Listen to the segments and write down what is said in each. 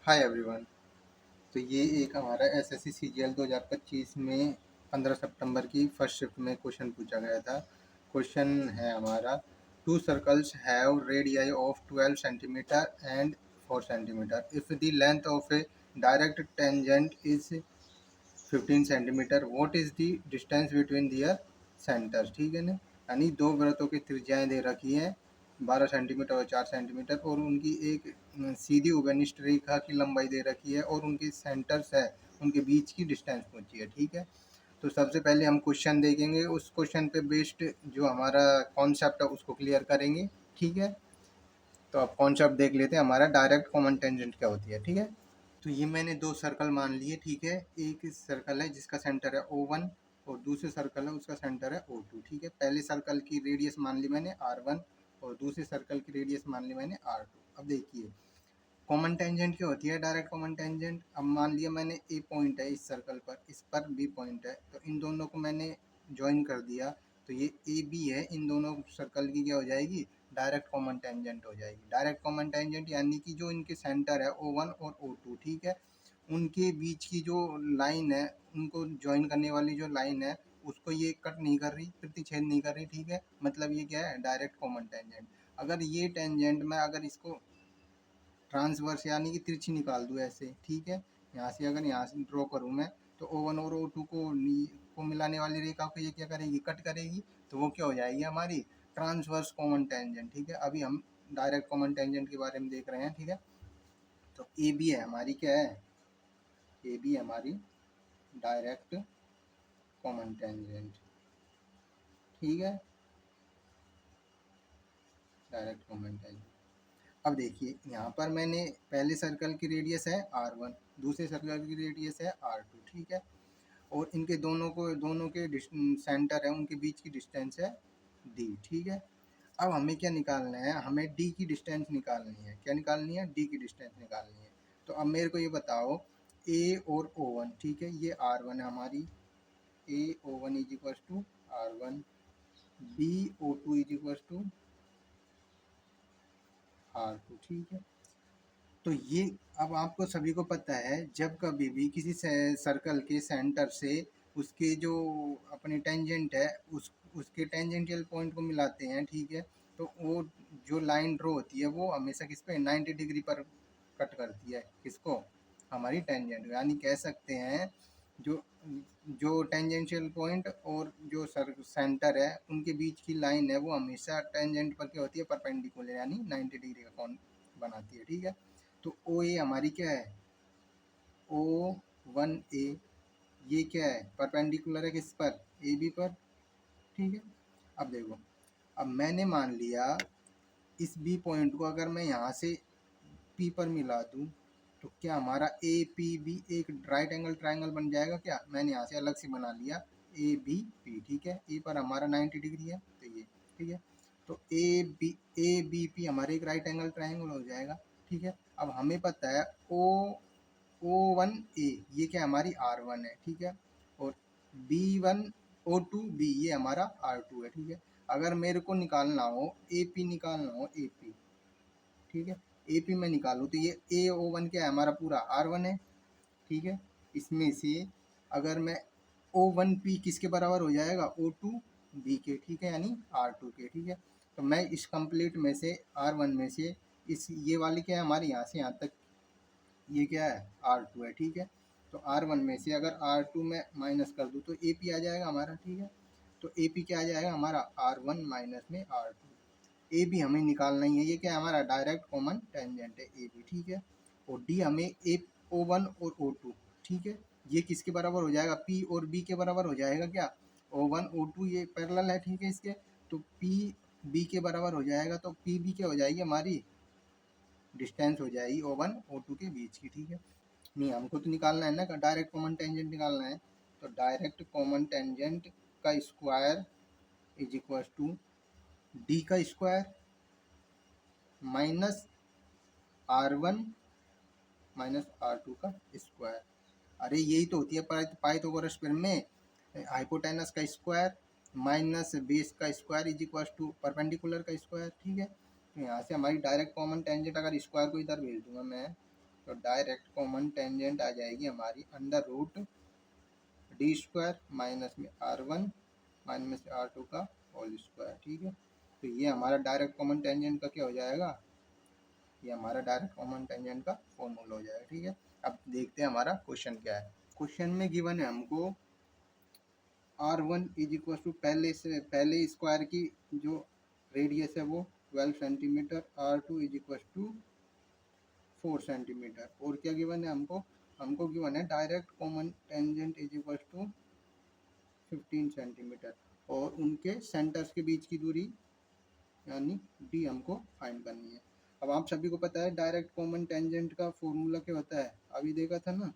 Hi everyone. तो ये एक हमारा एसएससी सीजीएल 2025 में 15 सितंबर की फर्स्ट शिफ्ट में क्वेश्चन पूछा गया था। क्वेश्चन है हमारा, two circles have radii of 12 centimetre and 4 centimetre if the length of a direct tangent is 15 centimetre what is the distance between their centres. ठीक है ना, यानी दो वृत्तों की त्रिज्याएं दे रखी हैं 12 सेंटीमीटर और 4 सेंटीमीटर और उनकी एक सीधी उभयनिष्ठ रेखा की लंबाई दे रखी है और उनके सेंटर्स है, उनके बीच की डिस्टेंस पूछी है। ठीक है, तो सबसे पहले हम क्वेश्चन देखेंगे, उस क्वेश्चन पे बेस्ड जो हमारा कॉन्सेप्ट है उसको क्लियर करेंगे। ठीक है, तो अब कॉन्सेप्ट देख लेते हैं हमारा डायरेक्ट कॉमन टेंजेंट क्या होती है। ठीक है, तो ये मैंने दो सर्कल मान लिए। ठीक है, एक सर्कल है जिसका सेंटर है O1 और दूसरे सर्कल है उसका सेंटर है O2। ठीक है, पहले सर्कल की रेडियस मान ली मैंने R1 और दूसरे सर्कल की रेडियस मान ली मैंने R2। अब देखिए कॉमन टेंजेंट क्या होती है, डायरेक्ट कॉमन टेंजेंट। अब मान लिया मैंने ए पॉइंट है इस सर्कल पर, इस पर बी पॉइंट है, तो इन दोनों को मैंने ज्वाइन कर दिया तो ये ए बी है, इन दोनों सर्कल की क्या हो जाएगी, डायरेक्ट कॉमन टेंजेंट हो जाएगी। डायरेक्ट कॉमन टेंजेंट यानी कि जो इनके सेंटर है O1 और O2, ठीक है, उनके बीच की जो लाइन है, उनको ज्वाइन करने वाली जो लाइन है उसको ये कट नहीं कर रही, प्रतिच्छेद नहीं कर रही। ठीक है, मतलब ये क्या है, डायरेक्ट कॉमन टेंजेंट। अगर ये टेंजेंट मैं अगर इसको ट्रांसवर्स यानी कि तिरछी निकाल दूँ ऐसे, ठीक है, यहाँ से अगर यहाँ से ड्रॉ करूँ मैं तो O1 और O2 को मिलाने वाली रेखा को ये क्या करेगी, कट करेगी, तो वो क्या हो जाएगी हमारी ट्रांसवर्स कॉमन टेंजेंट। ठीक है, अभी हम डायरेक्ट कॉमन टेंजेंट के बारे में देख रहे हैं। ठीक है, तो ए बी है हमारी, क्या है, ए बी हमारी डायरेक्ट कॉमन टेंजेंट। ठीक है, डायरेक्ट कॉमन टेंजेंट। अब देखिए यहाँ पर मैंने पहले सर्कल की रेडियस है R1, दूसरे सर्कल की रेडियस है R2। ठीक है, और इनके दोनों के सेंटर है, उनके बीच की डिस्टेंस है D। ठीक है, अब हमें क्या निकालना है, हमें D की डिस्टेंस निकालनी है। क्या निकालनी है, D की डिस्टेंस निकालनी है। तो अब मेरे को ये बताओ A और O1, ठीक है, ये R1 है हमारी, A O1 is equal to R1, B O2 is equal to R2। ठीक है, तो ये अब आपको सभी को पता है जब कभी भी किसी सर्कल के सेंटर से उसके जो अपने टेंजेंट है उसके टेंजेंटियल पॉइंट को मिलाते हैं, ठीक है, तो वो जो लाइन ड्रॉ होती है वो हमेशा किस पे 90 डिग्री पर कट करती है, किसको, हमारी टेंजेंट। यानी कह सकते हैं जो जो टेंजेंशियल पॉइंट और जो सेंटर है उनके बीच की लाइन है वो हमेशा टेंजेंट पर क्या होती है, परपेंडिकुलर, यानी 90 डिग्री का कोण बनाती है। ठीक है, तो ओ ए हमारी क्या है, O1A, ये क्या है, परपेंडिकुलर है किस पर, ए बी पर। ठीक है, अब देखो, अब मैंने मान लिया इस बी पॉइंट को अगर मैं यहाँ से पी पर मिला दूँ तो क्या हमारा ए पी बी एक राइट एंगल ट्राइंगल बन जाएगा। क्या, मैंने यहाँ से अलग से बना लिया ए बी पी। ठीक है, ए पर हमारा 90 डिग्री है तो ये, ठीक है, तो ए बी पी हमारे एक राइट एंगल ट्राइंगल हो जाएगा। ठीक है, अब हमें पता है O1A ये क्या हमारी R1 है। ठीक है, और B1 O2B ये हमारा R2 है। ठीक है, अगर मेरे को निकालना हो AP, निकालना हो AP, ठीक है, AP में निकालूँ तो ये AO1 क्या है हमारा, पूरा R1 है। ठीक है, इसमें से अगर मैं O1P किसके बराबर हो जाएगा, O2B के। ठीक है, यानी R2 के। ठीक है, तो मैं इस कंप्लीट में से R1 में से इस ये वाली क्या है हमारे यहाँ से यहाँ तक ये क्या है, R2 है। ठीक है, तो R1 में से अगर R2 में माइनस कर दूँ तो AP आ जाएगा हमारा। ठीक है, तो AP क्या आ जाएगा हमारा, R1 माइनस में R2। ए बी हमें निकालना ही है, ये क्या है हमारा डायरेक्ट कॉमन टेंजेंट है ए बी। ठीक है, और डी हमें ए O1 और O2, ठीक है, ये किसके बराबर हो जाएगा, P और B के बराबर हो जाएगा। क्या, O1 O2 ये पैरेलल है, ठीक है, इसके, तो P B के बराबर हो जाएगा, तो P B क्या हो जाएगी हमारी, डिस्टेंस हो जाएगी O1 O2 के बीच की। ठीक है, नहीं हमको तो निकालना है ना, डायरेक्ट कॉमन टेंजेंट निकालना है, तो डायरेक्ट कॉमन टेंजेंट का square is equal to D का square minus R1 minus R2 का स्क्वायर। अरे यही तो होती है पाइथागोरस थ्योरम में, हाइपोटेनस का स्क्वायर माइनस बेस का square is equal to perpendicular का स्क्वायर। ठीक है, तो यहाँ से हमारी डायरेक्ट कॉमन टेंजेंट, अगर स्क्वायर को इधर भेज दूंगा मैं तो डायरेक्ट कॉमन टेंजेंट आ जाएगी हमारी under root D square minus में R1 माइनस में R2 का होल स्क्वायर। ठीक है, तो ये हमारा डायरेक्ट कॉमन टेंजेंट का क्या हो जाएगा, ये हमारा डायरेक्ट कॉमन टेंजेंट का फॉर्मूला हो जाएगा। ठीक है, अब देखते हैं हमारा क्वेश्चन क्या है। क्वेश्चन में गिवन है हमको R1 इज इक्वल टू पहले स्क्वायर की जो रेडियस है वो 12 centimetre, R2 is equal to 4 centimetre, और क्या गिवन है हमको गिवन है direct common tangent is equal to 15 centimetre, और उनके सेंटर्स के बीच की दूरी यानी डी हमको फाइंड करनी है। अब आप सभी को पता है डायरेक्ट कॉमन टेंजेंट का फॉर्मूला क्या होता है, अभी देखा था ना,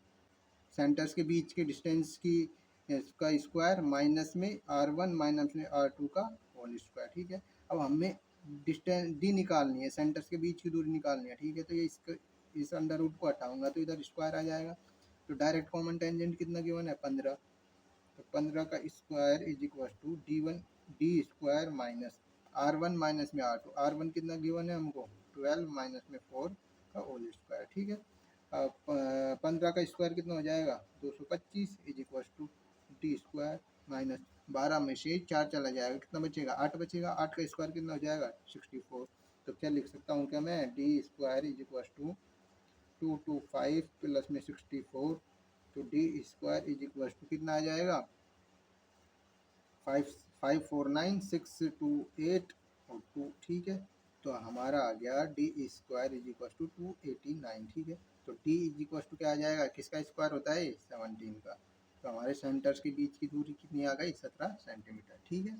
सेंटर्स के बीच के डिस्टेंस की का स्क्वायर माइनस में R1 माइनस में R2 का होल स्क्वायर। ठीक है, अब हमें डिस्टेंस डी निकालनी है, सेंटर्स के बीच की दूरी निकालनी है। ठीक है, तो ये इस अंडर रूट को हटाऊंगा तो इधर स्क्वायर आ जाएगा। तो डायरेक्ट कॉमन टेंजेंट कितना गिवन है 15, तो 15 का square is equal to D square minus R1 minus में R1 कितना गिवन है हमको 12 माइनस में 4 का होल स्क्वायर। ठीक है, 15 का स्क्वायर कितना हो जाएगा 225 is equal to D square minus 12 में से 4 चला जाएगा, कितना बचेगा 8 बचेगा, 8 का स्क्वायर कितना हो जाएगा 64। तो क्या लिख सकता हूँ क्या मैं, D square is equal to 225 plus में 64, तो D square is equal to कितना आ जाएगा 549,628 और 2। ठीक है, तो हमारा आ गया D square is equal to 289। ठीक है, तो डी इज इक्वल टू क्या आ जाएगा, किसका स्क्वायर होता है 17 का, तो हमारे सेंटर्स के बीच की दूरी कितनी आ गई 17 सेंटीमीटर। ठीक है,